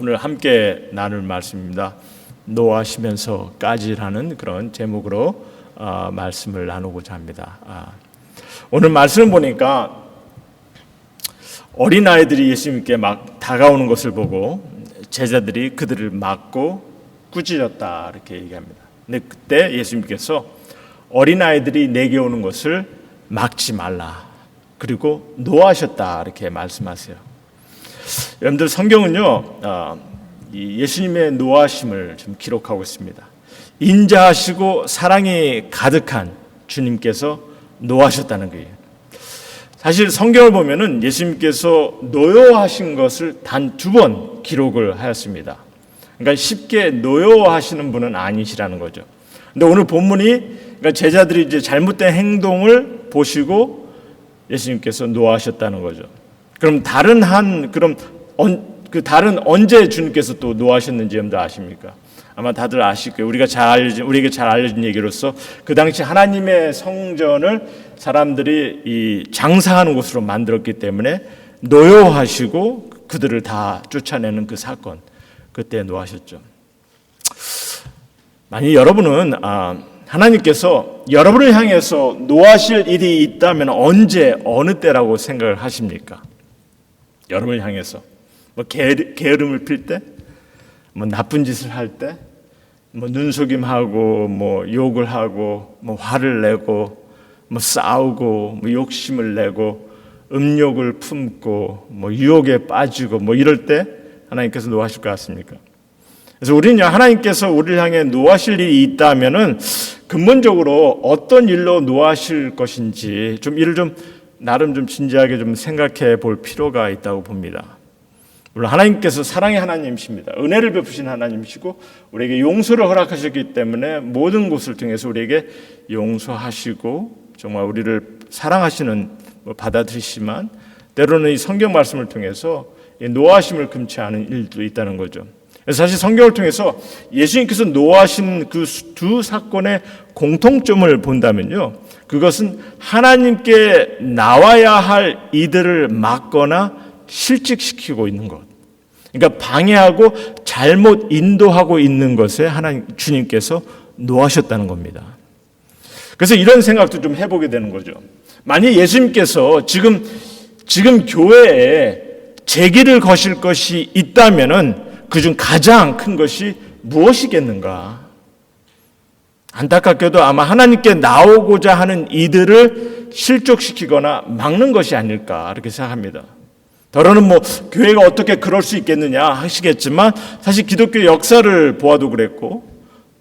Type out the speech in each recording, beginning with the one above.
오늘 함께 나눌 말씀입니다. 노하시면서까지라는 그런 제목으로 말씀을 나누고자 합니다. 오늘 말씀을 보니까 어린아이들이 예수님께 막 다가오는 것을 보고 제자들이 그들을 막고 꾸짖었다 이렇게 얘기합니다. 근데 그때 예수님께서 어린아이들이 내게 오는 것을 막지 말라, 그리고 노하셨다 이렇게 말씀하세요. 여러분들, 성경은요 이 예수님의 노하심을 좀 기록하고 있습니다. 인자하시고 사랑이 가득한 주님께서 노하셨다는 거예요. 사실 성경을 보면은 예수님께서 노여하신 것을 단 2번 기록을 하였습니다. 그러니까 쉽게 노여하시는 분은 아니시라는 거죠. 근데 오늘 본문이, 그러니까 제자들이 이제 잘못된 행동을 보시고 예수님께서 노하셨다는 거죠. 그럼 다른 언제 주님께서 또 노하셨는지 여러분들 아십니까? 아마 다들 아실 거예요. 우리에게 잘 알려진 얘기로서 그 당시 하나님의 성전을 사람들이 이 장사하는 곳으로 만들었기 때문에 노여하시고 그들을 다 쫓아내는 그 사건, 그때 노하셨죠. 만약 여러분은 하나님께서 여러분을 향해서 노하실 일이 있다면 언제, 어느 때라고 생각을 하십니까? 여러분을 향해서 게으름을 필 때, 나쁜 짓을 할 때, 눈속임하고 욕을 하고 화를 내고 싸우고 욕심을 내고 음욕을 품고 유혹에 빠지고 이럴 때 하나님께서 노하실 것 같습니까? 그래서 우리는 하나님께서 우리를 향해 노하실 일이 있다면은 근본적으로 어떤 일로 노하실 것인지 이를 나름 진지하게 생각해 볼 필요가 있다고 봅니다. 물론 하나님께서 사랑의 하나님이십니다. 은혜를 베푸신 하나님이시고 우리에게 용서를 허락하셨기 때문에 모든 것을 통해서 우리에게 용서하시고 정말 우리를 사랑하시는 받아들이시지만, 때로는 이 성경 말씀을 통해서 노하심을 금치 않은 일도 있다는 거죠. 그래서 사실 성경을 통해서 예수님께서 노하신 그 2 사건의 공통점을 본다면요, 그것은 하나님께 나와야 할 이들을 막거나 실직시키고 있는 것, 그러니까 방해하고 잘못 인도하고 있는 것에 주님께서 노하셨다는 겁니다. 그래서 이런 생각도 좀 해보게 되는 거죠. 만약 예수님께서 지금 교회에 제기를 거실 것이 있다면은 그중 가장 큰 것이 무엇이겠는가? 안타깝게도 아마 하나님께 나오고자 하는 이들을 실족시키거나 막는 것이 아닐까 이렇게 생각합니다. 더러는 교회가 어떻게 그럴 수 있겠느냐 하시겠지만, 사실 기독교 역사를 보아도 그랬고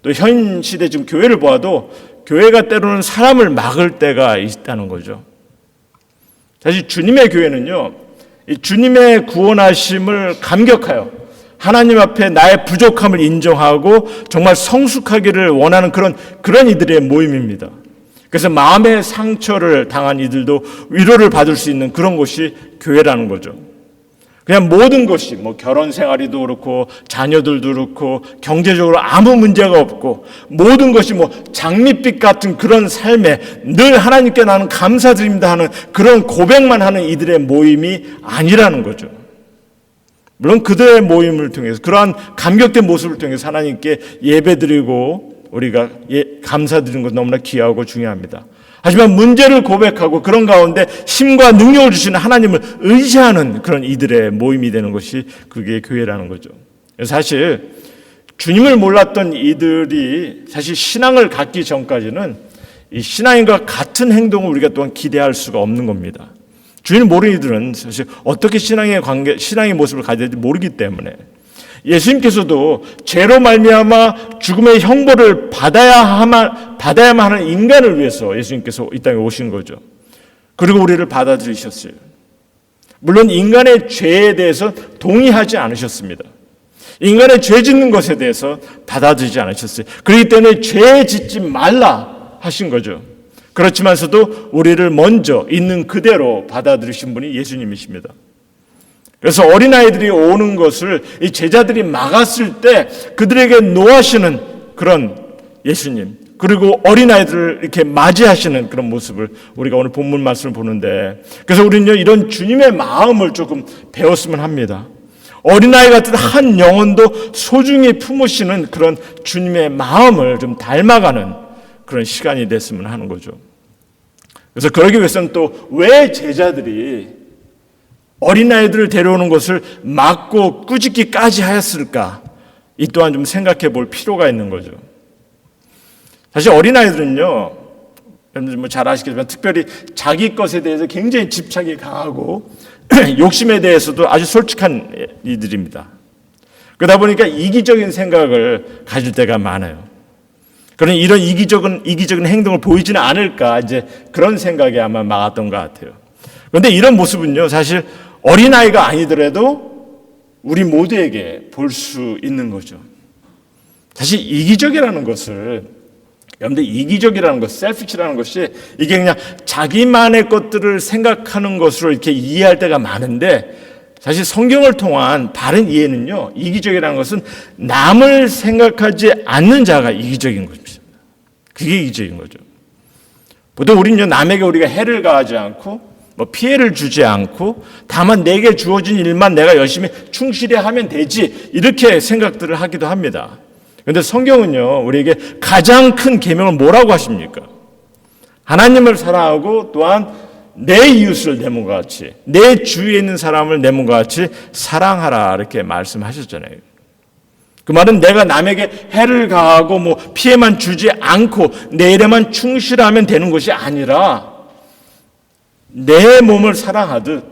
또 현 시대 지금 교회를 보아도 교회가 때로는 사람을 막을 때가 있다는 거죠. 사실 주님의 교회는요, 주님의 구원하심을 감격하여 하나님 앞에 나의 부족함을 인정하고 정말 성숙하기를 원하는 그런 이들의 모임입니다. 그래서 마음의 상처를 당한 이들도 위로를 받을 수 있는 그런 곳이 교회라는 거죠. 그냥 모든 것이 결혼 생활이도 그렇고 자녀들도 그렇고 경제적으로 아무 문제가 없고 모든 것이 장밋빛 같은 그런 삶에 늘 하나님께 나는 감사드립니다 하는 그런 고백만 하는 이들의 모임이 아니라는 거죠. 물론 그들의 모임을 통해서, 그러한 감격된 모습을 통해서 하나님께 예배드리고 우리가 감사드리는 것 너무나 귀하고 중요합니다. 하지만 문제를 고백하고 그런 가운데 힘과 능력을 주시는 하나님을 의지하는 그런 이들의 모임이 되는 것이 그게 교회라는 거죠. 사실 주님을 몰랐던 이들이 사실 신앙을 갖기 전까지는 이 신앙인과 같은 행동을 우리가 또한 기대할 수가 없는 겁니다. 주님을 모르는 이들은 사실 어떻게 신앙의 모습을 가져야 될지 모르기 때문에 예수님께서도 죄로 말미암아 죽음의 형벌을 받아야만 하는 인간을 위해서 예수님께서 이 땅에 오신 거죠. 그리고 우리를 받아들이셨어요. 물론 인간의 죄에 대해서 동의하지 않으셨습니다. 인간의 죄 짓는 것에 대해서 받아들이지 않으셨어요. 그렇기 때문에 죄 짓지 말라 하신 거죠. 그렇지만서도 우리를 먼저 있는 그대로 받아들이신 분이 예수님이십니다. 그래서 어린아이들이 오는 것을 이 제자들이 막았을 때 그들에게 노하시는 그런 예수님, 그리고 어린아이들을 이렇게 맞이하시는 그런 모습을 우리가 오늘 본문 말씀을 보는데, 그래서 우리는 이런 주님의 마음을 조금 배웠으면 합니다. 어린아이 같은 한 영혼도 소중히 품으시는 그런 주님의 마음을 좀 닮아가는 그런 시간이 됐으면 하는 거죠. 그래서 그러기 위해서는 또 왜 제자들이 어린아이들을 데려오는 것을 막고 꾸짖기까지 하였을까? 이 또한 좀 생각해 볼 필요가 있는 거죠. 사실 어린아이들은요, 여러분들 뭐 잘 아시겠지만 특별히 자기 것에 대해서 굉장히 집착이 강하고 욕심에 대해서도 아주 솔직한 이들입니다. 그러다 보니까 이기적인 생각을 가질 때가 많아요. 그러니 이런 이기적인 행동을 보이지는 않을까, 이제 그런 생각이 아마 막았던 것 같아요. 그런데 이런 모습은요, 사실 어린아이가 아니더라도 우리 모두에게 볼 수 있는 거죠. 사실 이기적이라는 것을, 여러분들 이기적이라는 것, 셀피시라는 것이 이게 그냥 자기만의 것들을 생각하는 것으로 이렇게 이해할 때가 많은데, 사실 성경을 통한 바른 이해는요, 이기적이라는 것은 남을 생각하지 않는 자가 이기적인 것입니다. 그게 이기적인 거죠. 보통 우리는 남에게 우리가 해를 가하지 않고 뭐 피해를 주지 않고 다만 내게 주어진 일만 내가 열심히 충실히 하면 되지, 이렇게 생각들을 하기도 합니다. 그런데 성경은요, 우리에게 가장 큰 계명을 뭐라고 하십니까? 하나님을 사랑하고 또한 내 이웃을 내 몸과 같이, 내 주위에 있는 사람을 내 몸과 같이 사랑하라, 이렇게 말씀하셨잖아요. 그 말은 내가 남에게 해를 가하고 뭐 피해만 주지 않고 내 일에만 충실하면 되는 것이 아니라 내 몸을 사랑하듯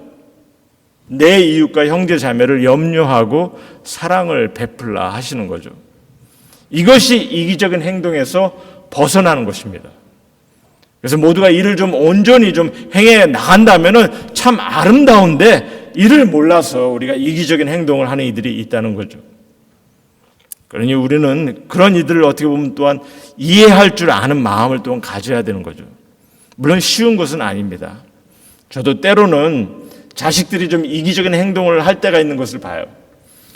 내 이웃과 형제 자매를 염려하고 사랑을 베풀라 하시는 거죠. 이것이 이기적인 행동에서 벗어나는 것입니다. 그래서 모두가 이를 좀 온전히 좀 행해 나간다면은 참 아름다운데, 이를 몰라서 우리가 이기적인 행동을 하는 이들이 있다는 거죠. 그러니 우리는 그런 이들을 어떻게 보면 또한 이해할 줄 아는 마음을 또한 가져야 되는 거죠. 물론 쉬운 것은 아닙니다. 저도 때로는 자식들이 좀 이기적인 행동을 할 때가 있는 것을 봐요.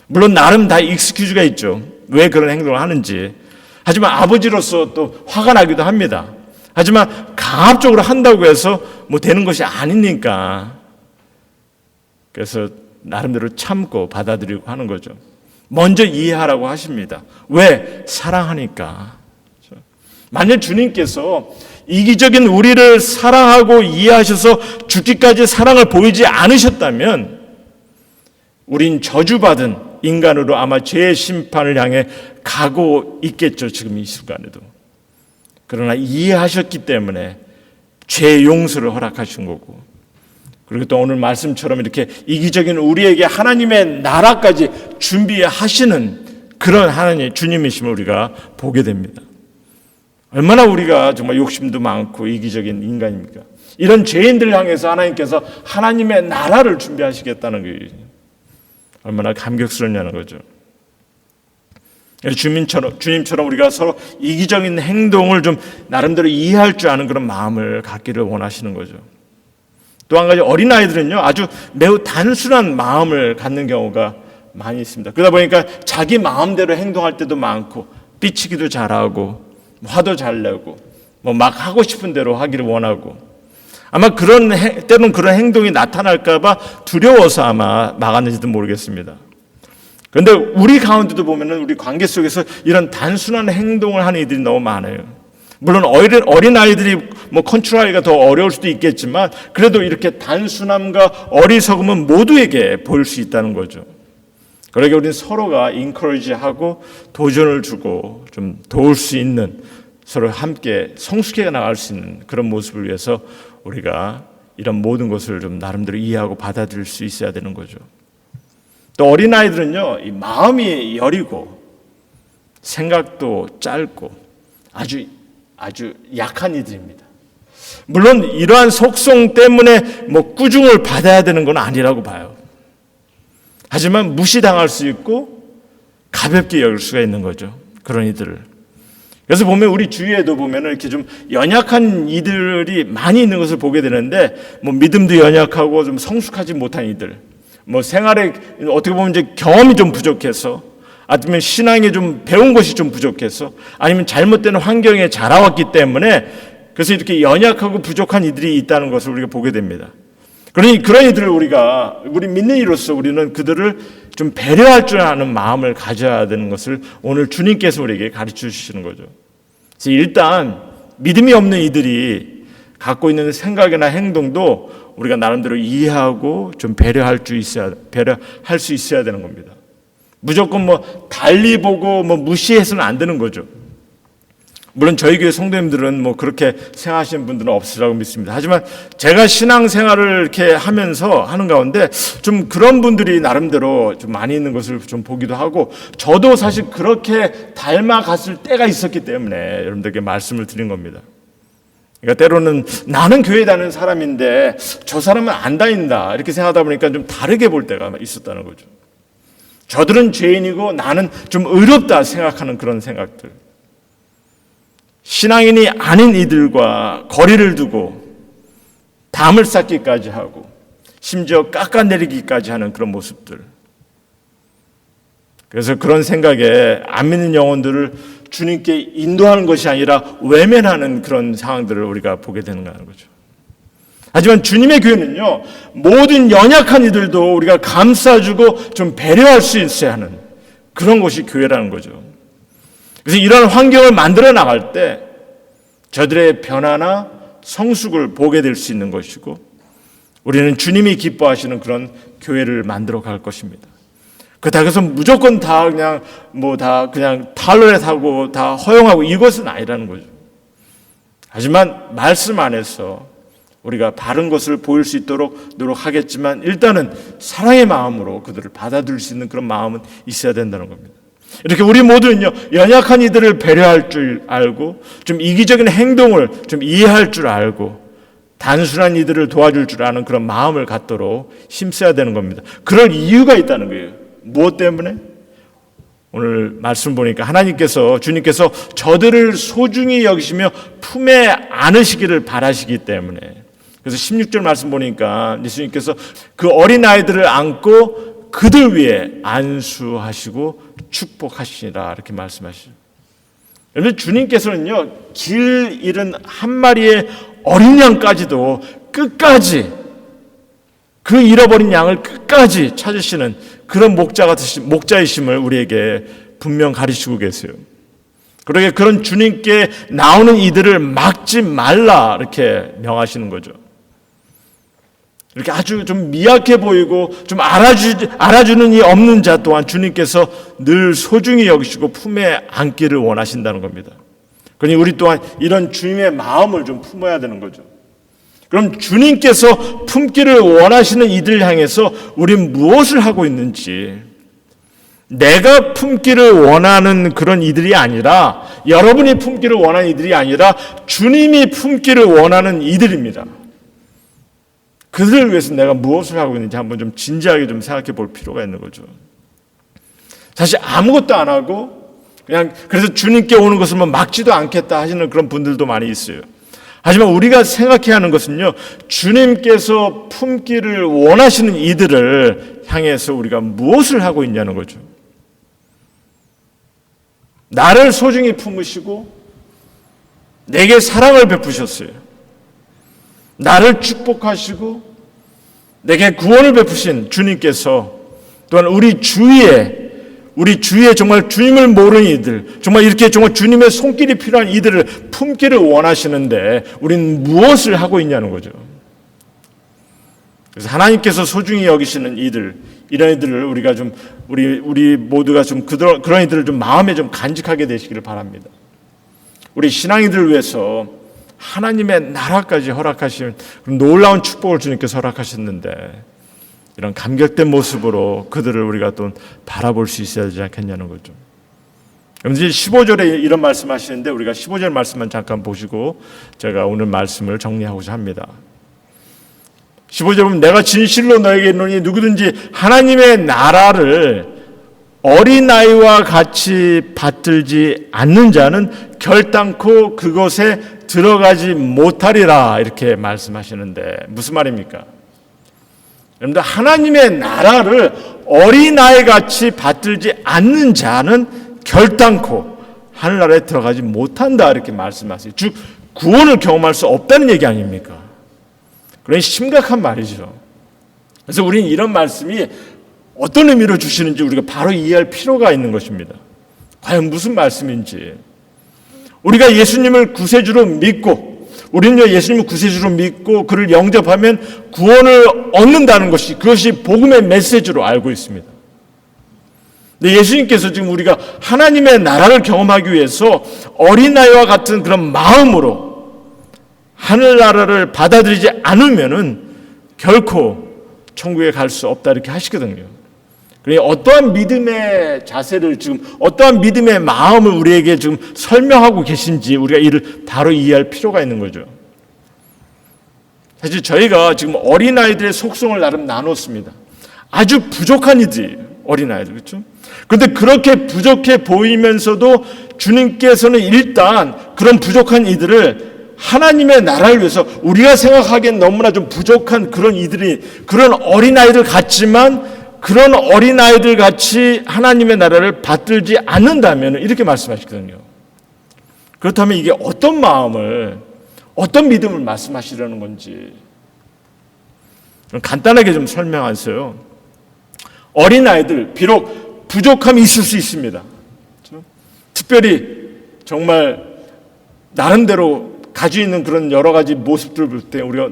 물론 나름 다 익스큐즈가 있죠. 왜 그런 행동을 하는지. 하지만 아버지로서 또 화가 나기도 합니다. 하지만 강압적으로 한다고 해서 뭐 되는 것이 아니니까. 그래서 나름대로 참고 받아들이고 하는 거죠. 먼저 이해하라고 하십니다. 왜? 사랑하니까. 만약 주님께서 이기적인 우리를 사랑하고 이해하셔서 죽기까지 사랑을 보이지 않으셨다면 우린 저주받은 인간으로 아마 죄의 심판을 향해 가고 있겠죠. 지금 이 순간에도. 그러나 이해하셨기 때문에 죄의 용서를 허락하신 거고, 그리고 또 오늘 말씀처럼 이렇게 이기적인 우리에게 하나님의 나라까지 준비하시는 그런 하나님 주님이심을 우리가 보게 됩니다. 얼마나 우리가 정말 욕심도 많고 이기적인 인간입니까? 이런 죄인들을 향해서 하나님께서 하나님의 나라를 준비하시겠다는 게 얼마나 감격스럽냐는 거죠. 주님처럼 우리가 서로 이기적인 행동을 좀 나름대로 이해할 줄 아는 그런 마음을 갖기를 원하시는 거죠. 또 한 가지, 어린아이들은요, 아주 매우 단순한 마음을 갖는 경우가 많이 있습니다. 그러다 보니까 자기 마음대로 행동할 때도 많고, 삐치기도 잘하고, 화도 잘 내고, 뭐 막 하고 싶은 대로 하기를 원하고, 아마 때로는 그런 행동이 나타날까봐 두려워서 아마 막았는지도 모르겠습니다. 그런데 우리 가운데도 보면은 우리 관계 속에서 이런 단순한 행동을 하는 이들이 너무 많아요. 물론 어린아이들이 뭐 컨트롤하기가 더 어려울 수도 있겠지만, 그래도 이렇게 단순함과 어리석음은 모두에게 보일 수 있다는 거죠. 그러게 우리는 서로가 인커리지하고 도전을 주고 좀 도울 수 있는, 서로 함께 성숙해 나갈 수 있는 그런 모습을 위해서 우리가 이런 모든 것을 좀 나름대로 이해하고 받아들일 수 있어야 되는 거죠. 또 어린아이들은요, 이 마음이 여리고 생각도 짧고 아주 약한 이들입니다. 물론 이러한 속성 때문에 뭐 꾸중을 받아야 되는 건 아니라고 봐요. 하지만 무시당할 수 있고 가볍게 여길 수가 있는 거죠. 그런 이들을. 그래서 보면 우리 주위에도 보면 이렇게 좀 연약한 이들이 많이 있는 것을 보게 되는데, 뭐 믿음도 연약하고 좀 성숙하지 못한 이들, 뭐 생활에 어떻게 보면 이제 경험이 좀 부족해서, 아니면 신앙에 좀 배운 것이 좀 부족해서, 아니면 잘못된 환경에 자라왔기 때문에 그래서 이렇게 연약하고 부족한 이들이 있다는 것을 우리가 보게 됩니다. 그러니 그런 이들을 우리 믿는 이로서 우리는 그들을 좀 배려할 줄 아는 마음을 가져야 되는 것을 오늘 주님께서 우리에게 가르쳐 주시는 거죠. 그래서 일단 믿음이 없는 이들이 갖고 있는 생각이나 행동도 우리가 나름대로 이해하고 좀 배려할 수 있어야 되는 겁니다. 무조건 달리 보고 무시해서는 안 되는 거죠. 물론 저희 교회 성도님들은 그렇게 생각하시는 분들은 없으라고 믿습니다. 하지만 제가 신앙생활을 이렇게 하면서 하는 가운데 좀 그런 분들이 나름대로 좀 많이 있는 것을 좀 보기도 하고, 저도 사실 그렇게 닮아갔을 때가 있었기 때문에 여러분들에게 말씀을 드린 겁니다. 그러니까 때로는 나는 교회 다니는 사람인데 저 사람은 안 다닌다 이렇게 생각하다 보니까 좀 다르게 볼 때가 있었다는 거죠. 저들은 죄인이고 나는 좀 의롭다 생각하는 그런 생각들. 신앙인이 아닌 이들과 거리를 두고 담을 쌓기까지 하고 심지어 깎아내리기까지 하는 그런 모습들. 그래서 그런 생각에 안 믿는 영혼들을 주님께 인도하는 것이 아니라 외면하는 그런 상황들을 우리가 보게 되는 거죠. 하지만 주님의 교회는요, 모든 연약한 이들도 우리가 감싸주고 좀 배려할 수 있어야 하는 그런 것이 교회라는 거죠. 그래서 이런 환경을 만들어 나갈 때 저들의 변화나 성숙을 보게 될 수 있는 것이고, 우리는 주님이 기뻐하시는 그런 교회를 만들어 갈 것입니다. 그렇다고 해서 무조건 다 그냥 탈레하고 다 허용하고 이것은 아니라는 거죠. 하지만 말씀 안에서 우리가 바른 것을 보일 수 있도록 노력하겠지만 일단은 사랑의 마음으로 그들을 받아들일 수 있는 그런 마음은 있어야 된다는 겁니다. 이렇게 우리 모두는요, 연약한 이들을 배려할 줄 알고 좀 이기적인 행동을 좀 이해할 줄 알고 단순한 이들을 도와줄 줄 아는 그런 마음을 갖도록 힘써야 되는 겁니다. 그럴 이유가 있다는 거예요. 무엇 때문에? 오늘 말씀 보니까 주님께서 저들을 소중히 여기시며 품에 안으시기를 바라시기 때문에, 그래서 16절 말씀 보니까 예수님께서 그 어린아이들을 안고 그들 위에 안수하시고 축복하시니라 이렇게 말씀하시죠. 여러분, 주님께서는요, 길 잃은 한 마리의 어린 양까지도 끝까지 그 잃어버린 양을 끝까지 찾으시는 그런 목자이심을 우리에게 분명 가르치고 계세요. 그러게 그런 주님께 나오는 이들을 막지 말라 이렇게 명하시는 거죠. 이렇게 아주 좀 미약해 보이고 좀 알아주는 이 없는 자 또한 주님께서 늘 소중히 여기시고 품에 안기를 원하신다는 겁니다. 그러니 우리 또한 이런 주님의 마음을 좀 품어야 되는 거죠. 그럼 주님께서 품기를 원하시는 이들 향해서 우린 무엇을 하고 있는지, 내가 품기를 원하는 그런 이들이 아니라, 여러분이 품기를 원하는 이들이 아니라 주님이 품기를 원하는 이들입니다. 그들을 위해서 내가 무엇을 하고 있는지 한번 좀 진지하게 좀 생각해 볼 필요가 있는 거죠. 사실 아무것도 안 하고 그냥 그래서 주님께 오는 것을 막지도 않겠다 하시는 그런 분들도 많이 있어요. 하지만 우리가 생각해야 하는 것은요, 주님께서 품기를 원하시는 이들을 향해서 우리가 무엇을 하고 있냐는 거죠. 나를 소중히 품으시고 내게 사랑을 베푸셨어요. 나를 축복하시고 내게 구원을 베푸신 주님께서 또한 우리 주위에 정말 주님을 모르는 이들, 정말 이렇게 정말 주님의 손길이 필요한 이들을 품기를 원하시는데 우리는 무엇을 하고 있냐는 거죠. 그래서 하나님께서 소중히 여기시는 이들, 이런 이들을 우리가 좀 우리 모두가 좀 그런 이들을 좀 마음에 좀 간직하게 되시기를 바랍니다. 우리 신앙이들을 위해서 하나님의 나라까지 허락하신 놀라운 축복을 주님께서 허락하셨는데 이런 감격된 모습으로 그들을 우리가 또 바라볼 수 있어야 되지 않겠냐는 거죠. 이제 15절에 이런 말씀하시는데 우리가 15절 말씀만 잠깐 보시고 제가 오늘 말씀을 정리하고자 합니다. 15절 보면 내가 진실로 너에게 이르노니 누구든지 하나님의 나라를 어린아이와 같이 받들지 않는 자는 결단코 그곳에 들어가지 못하리라 이렇게 말씀하시는데 무슨 말입니까? 여러분들, 하나님의 나라를 어린아이같이 받들지 않는 자는 결단코 하늘나라에 들어가지 못한다 이렇게 말씀하세요. 즉 구원을 경험할 수 없다는 얘기 아닙니까? 그러니 심각한 말이죠. 그래서 우리는 이런 말씀이 어떤 의미로 주시는지 우리가 바로 이해할 필요가 있는 것입니다. 과연 무슨 말씀인지. 우리가 예수님을 구세주로 믿고, 우리는 예수님을 구세주로 믿고 그를 영접하면 구원을 얻는다는 것이, 그것이 복음의 메시지로 알고 있습니다. 근데 예수님께서 지금 우리가 하나님의 나라를 경험하기 위해서 어린아이와 같은 그런 마음으로 하늘나라를 받아들이지 않으면은 결코 천국에 갈 수 없다 이렇게 하시거든요. 그러니 어떠한 믿음의 자세를 지금, 어떠한 믿음의 마음을 우리에게 지금 설명하고 계신지 우리가 이를 바로 이해할 필요가 있는 거죠. 사실 저희가 지금 어린아이들의 속성을 나름 나눴습니다. 아주 부족한 이들이에요, 어린아이들. 그렇죠? 그런데 그렇게 부족해 보이면서도 주님께서는 일단 그런 부족한 이들을 하나님의 나라를 위해서, 우리가 생각하기엔 너무나 좀 부족한 그런 이들이, 그런 어린아이들 같지만 그런 어린아이들 같이 하나님의 나라를 받들지 않는다면 이렇게 말씀하시거든요. 그렇다면 이게 어떤 마음을, 어떤 믿음을 말씀하시려는 건지 간단하게 좀 설명하세요. 어린아이들 비록 부족함이 있을 수 있습니다. 특별히 정말 나름대로 가지고 있는 그런 여러 가지 모습들을 볼 때 우리가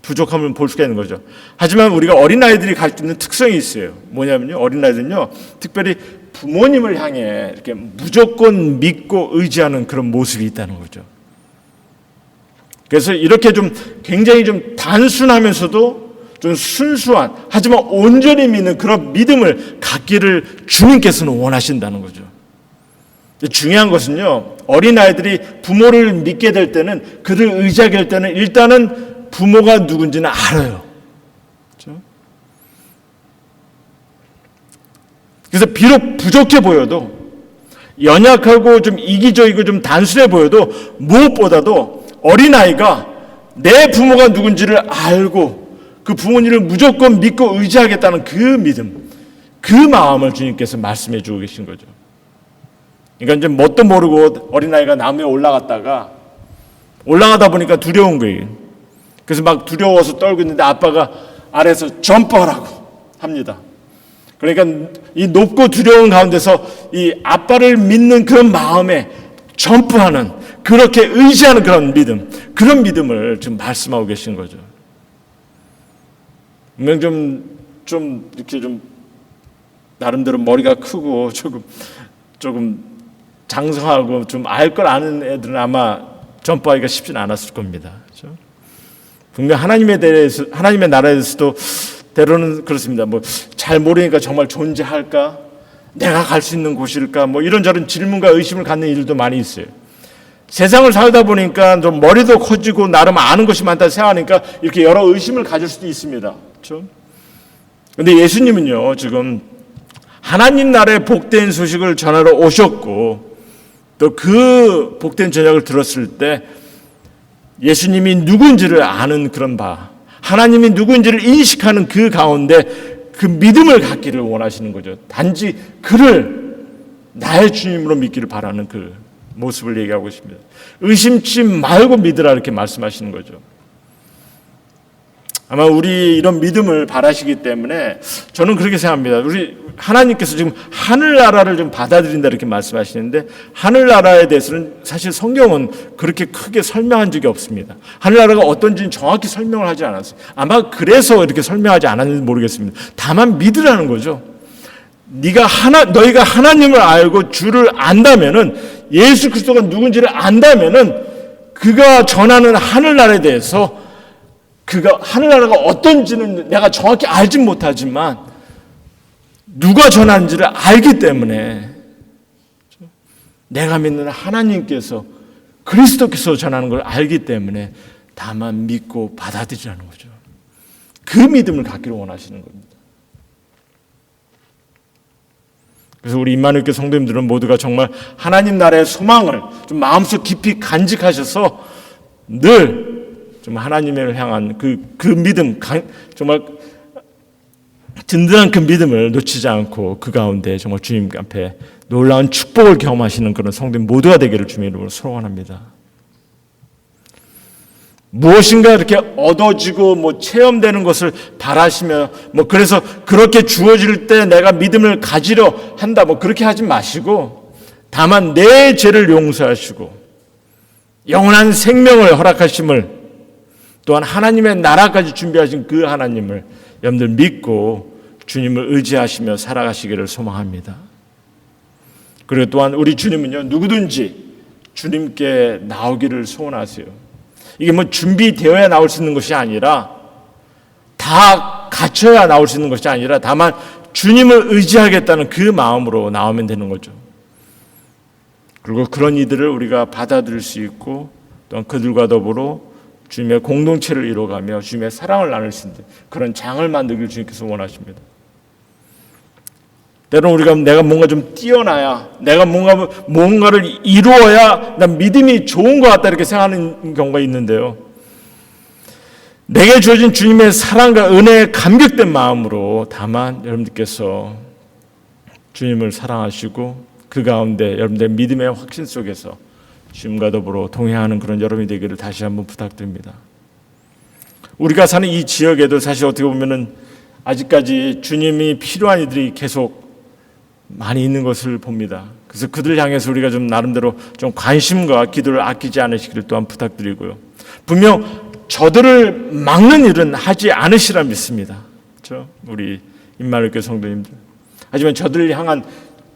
부족함을 볼 수가 있는 거죠. 하지만 우리가 어린아이들이 가지고 있는 특성이 있어요. 뭐냐면요, 어린아이들은요 특별히 부모님을 향해 이렇게 무조건 믿고 의지하는 그런 모습이 있다는 거죠. 그래서 이렇게 좀 굉장히 좀 단순하면서도 좀 순수한, 하지만 온전히 믿는 그런 믿음을 갖기를 주님께서는 원하신다는 거죠. 중요한 것은요, 어린아이들이 부모를 믿게 될 때는, 그를 의지하게 될 때는 일단은 부모가 누군지는 알아요. 그렇죠? 그래서 비록 부족해 보여도, 연약하고 좀 이기적이고 좀 단순해 보여도 무엇보다도 어린아이가 내 부모가 누군지를 알고 그 부모님을 무조건 믿고 의지하겠다는 그 믿음, 그 마음을 주님께서 말씀해 주고 계신 거죠. 그러니까 이제 뭣도 모르고 어린아이가 나무에 올라가다 보니까 두려운 거예요. 그래서 막 두려워서 떨고 있는데 아빠가 아래에서 점프하라고 합니다. 그러니까 이 높고 두려운 가운데서 이 아빠를 믿는 그런 마음에 점프하는, 그렇게 의지하는 그런 믿음, 그런 믿음을 지금 말씀하고 계신 거죠. 분명 좀 이렇게 좀 나름대로 머리가 크고 조금 장성하고 좀 알 걸 아는 애들은 아마 점프하기가 쉽진 않았을 겁니다. 그렇죠? 분명 하나님에 대해서, 하나님의 나라에 대해서도 때로는 그렇습니다. 뭐 잘 모르니까 정말 존재할까? 내가 갈 수 있는 곳일까? 뭐 이런저런 질문과 의심을 갖는 일도 많이 있어요. 세상을 살다 보니까 좀 머리도 커지고 나름 아는 것이 많다 생각하니까 이렇게 여러 의심을 가질 수도 있습니다. 그렇죠? 근데 예수님은요, 지금 하나님 나라의 복된 소식을 전하러 오셨고, 또 그 복된 저녁을 들었을 때 예수님이 누군지를 아는 그런 바, 하나님이 누군지를 인식하는 그 가운데 그 믿음을 갖기를 원하시는 거죠. 단지 그를 나의 주님으로 믿기를 바라는 그 모습을 얘기하고 있습니다. 의심치 말고 믿으라 이렇게 말씀하시는 거죠. 아마 우리 이런 믿음을 바라시기 때문에 저는 그렇게 생각합니다. 우리 하나님께서 지금 하늘나라를 좀 받아들인다 이렇게 말씀하시는데, 하늘나라에 대해서는 사실 성경은 그렇게 크게 설명한 적이 없습니다. 하늘나라가 어떤지는 정확히 설명을 하지 않았어요. 아마 그래서 이렇게 설명하지 않았는지 모르겠습니다. 다만 믿으라는 거죠. 너희가 하나님을 알고 주를 안다면은, 예수 그리스도가 누군지를 안다면은 그가 전하는 하늘나라에 대해서, 그가 하늘나라가 어떤지는 내가 정확히 알진 못하지만 누가 전하는지를 알기 때문에, 내가 믿는 하나님께서, 그리스도께서 전하는 걸 알기 때문에 다만 믿고 받아들이라는 거죠. 그 믿음을 갖기를 원하시는 겁니다. 그래서 우리 임마누엘 교회 성도님들은 모두가 정말 하나님 나라의 소망을 좀 마음속 깊이 간직하셔서 늘 좀 하나님을 향한 그 믿음, 정말 든든한 그 믿음을 놓치지 않고 그 가운데 정말 주님 앞에 놀라운 축복을 경험하시는 그런 성도님 모두가 되기를 주님의 이름으로 소원합니다. 무엇인가 이렇게 얻어지고 체험되는 것을 바라시며 그래서 그렇게 주어질 때 내가 믿음을 가지려 한다 그렇게 하지 마시고 다만 내 죄를 용서하시고 영원한 생명을 허락하심을 또한 하나님의 나라까지 준비하신 그 하나님을 여러분들 믿고 주님을 의지하시며 살아가시기를 소망합니다. 그리고 또한 우리 주님은요, 누구든지 주님께 나오기를 소원하세요. 이게 준비되어야 나올 수 있는 것이 아니라 다 갖춰야 나올 수 있는 것이 아니라 다만 주님을 의지하겠다는 그 마음으로 나오면 되는 거죠. 그리고 그런 이들을 우리가 받아들일 수 있고 또한 그들과 더불어 주님의 공동체를 이루어가며 주님의 사랑을 나눌 수 있는 그런 장을 만들기를 주님께서 원하십니다. 때로는 우리가 내가 뭔가 좀 뛰어나야 내가 뭔가를 이루어야 난 믿음이 좋은 것 같다 이렇게 생각하는 경우가 있는데요. 내게 주어진 주님의 사랑과 은혜에 감격된 마음으로 다만 여러분들께서 주님을 사랑하시고 그 가운데 여러분들의 믿음의 확신 속에서 주님과 더불어 동행하는 그런 여러분이 되기를 다시 한번 부탁드립니다. 우리가 사는 이 지역에도 사실 어떻게 보면은 아직까지 주님이 필요한 이들이 계속 많이 있는 것을 봅니다. 그래서 그들 향해서 우리가 좀 나름대로 좀 관심과 기도를 아끼지 않으시기를 또한 부탁드리고요. 분명 저들을 막는 일은 하지 않으시라 믿습니다. 그렇죠? 우리 임마누엘 성도님들. 하지만 저들을 향한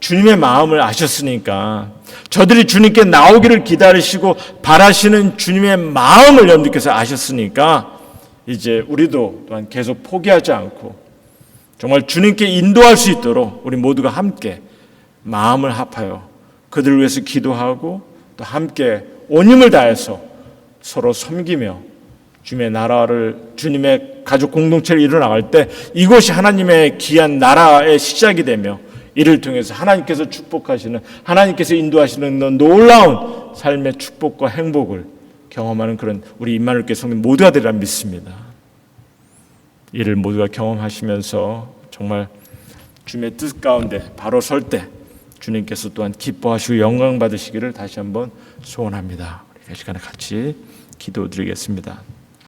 주님의 마음을 아셨으니까 저들이 주님께 나오기를 기다리시고 바라시는 주님의 마음을 여러분들께서 아셨으니까 이제 우리도 또한 계속 포기하지 않고 정말 주님께 인도할 수 있도록 우리 모두가 함께 마음을 합하여 그들을 위해서 기도하고 또 함께 온 힘을 다해서 서로 섬기며 주님의 나라를 주님의 가족 공동체를 이뤄나갈 때 이곳이 하나님의 귀한 나라의 시작이 되며 이를 통해서 하나님께서 축복하시는 하나님께서 인도하시는 놀라운 삶의 축복과 행복을 경험하는 그런 우리 임마누엘 성도님 모두가 되리라 믿습니다. 이를 모두가 경험하시면서 정말 주님의 뜻 가운데 바로 설 때 주님께서 또한 기뻐하시고 영광 받으시기를 다시 한번 소원합니다. 우리 이 시간에 같이 기도드리겠습니다.